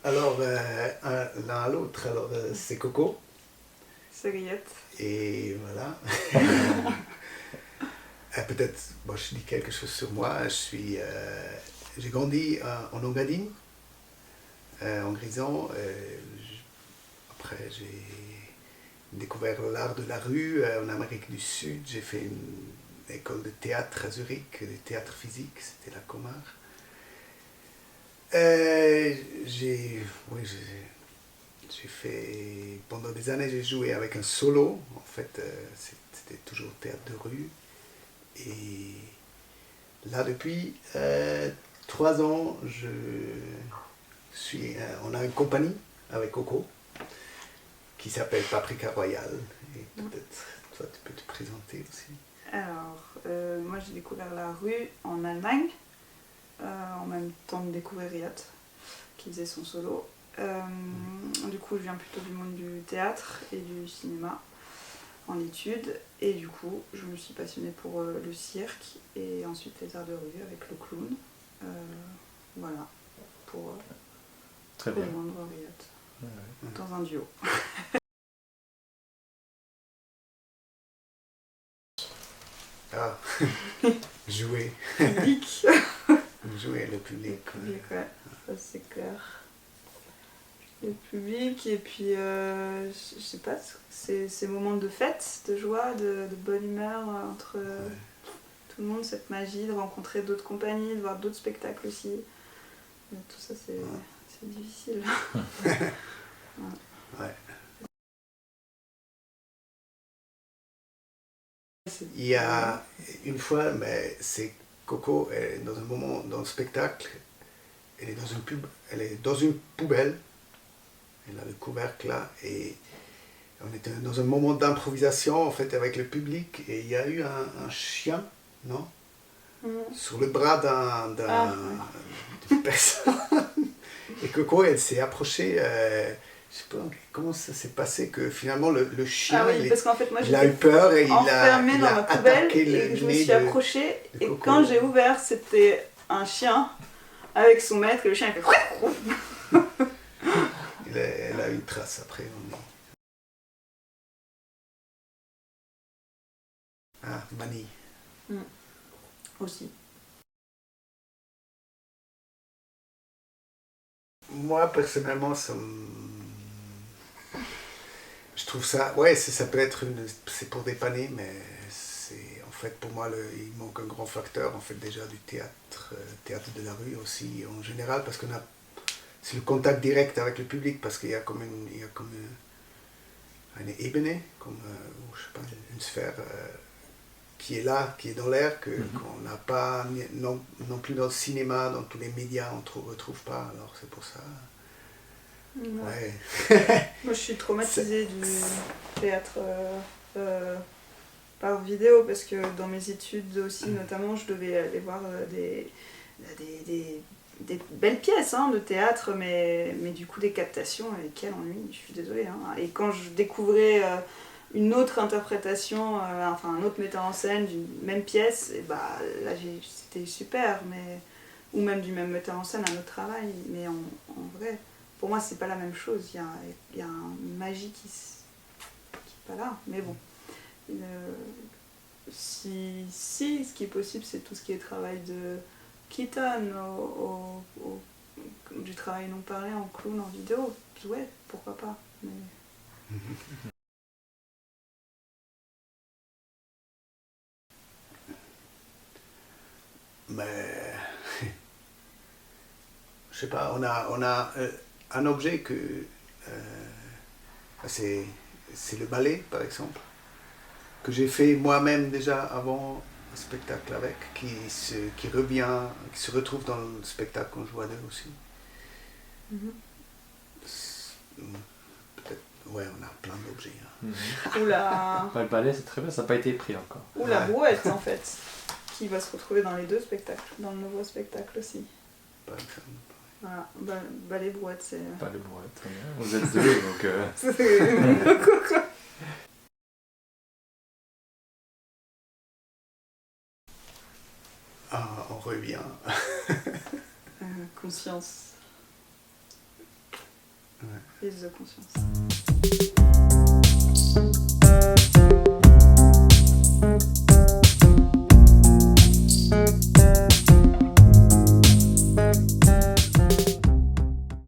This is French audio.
Alors, l'un à l'autre, alors c'est Coco. C'est Riette. Et voilà. Peut-être, bon, je dis quelque chose sur moi. J'ai grandi en Engadine, en Grisons. Après, j'ai découvert l'art de la rue en Amérique du Sud. J'ai fait une école de théâtre à Zurich, de théâtre physique, c'était la Comar. Oui, j'ai fait, pendant des années, j'ai joué avec un solo. En fait, c'était toujours théâtre de rue. Et là, depuis 3 ans, on a une compagnie avec Coco qui s'appelle Paprika Royal. Et peut-être, toi, tu peux te présenter aussi. Alors, moi j'ai découvert la rue en Allemagne, en même temps de découvrir Riette, qui faisait son solo. Du coup, je viens plutôt du monde du théâtre et du cinéma en études. Et du coup, je me suis passionnée pour le cirque et ensuite les arts de rue avec le clown. Voilà, pour rejoindre Riette dans un duo. Ah, jouer. Public. Jouer le public. Le public, ouais, ça c'est clair. Le public, et puis je sais pas, c'est ces moments de fête, de joie, de bonne humeur entre tout le monde, cette magie de rencontrer d'autres compagnies, de voir d'autres spectacles aussi. Tout ça c'est difficile. Ouais. Il y a une fois, mais c'est Coco, elle est dans un moment, dans le spectacle, elle est dans une poubelle, elle a le couvercle là, et on était dans un moment d'improvisation en fait avec le public, et il y a eu un chien, non, sur le bras d'une personne. Et Coco, elle s'est approchée, je sais pas comment ça s'est passé, que finalement le chien, parce qu'en fait, moi, il a eu peur et il enfermée dans ma poubelle et je me suis approchée, et Coco. quand j'ai ouvert, c'était un chien avec son maître, et le chien a fait... Elle a eu une trace après. Ah, Mani. Aussi. Moi, personnellement, je trouve ça... Ouais, ça peut être c'est pour dépanner, mais c'est... En fait, pour moi, il manque un grand facteur, en fait, déjà du théâtre de la rue aussi, en général, parce qu'on a... C'est le contact direct avec le public, parce qu'il y a comme une ebene, comme, je sais pas, une sphère qui est là, qui est dans l'air, qu'on n'a pas non plus dans le cinéma, dans tous les médias, on ne retrouve pas, alors c'est pour ça. Ouais. Moi je suis traumatisée du théâtre par vidéo, parce que dans mes études aussi, notamment, je devais aller voir des belles pièces de théâtre, mais du coup des captations avec quel ennui, je suis désolée. Et quand je découvrais une autre interprétation, enfin un autre metteur en scène d'une même pièce, et là c'était super, ou même du même metteur en scène, un autre travail, mais en vrai, pour moi c'est pas la même chose, il y a une magie qui est pas là, mais bon. Si ce qui est possible, c'est tout ce qui est travail de Keaton, du travail non parlé en clown, en vidéo, ouais, pourquoi pas. Mais je sais pas, on a un objet que c'est le ballet, par exemple, que j'ai fait moi-même déjà avant un spectacle avec, qui se retrouve dans le spectacle qu'on joue à deux aussi. Peut-être, Ouais, on a plein d'objets. Hein. Ou la... Le ballet, c'est très bien, ça n'a pas été pris encore. Ou la brouette, en fait, qui va se retrouver dans les deux spectacles, dans le nouveau spectacle aussi. Par exemple. Voilà, ballet brouette, c'est... Pas le brouette, très bien. Vous êtes deux, donc... C'est... On revient. Conscience. Ouais. Prise de conscience.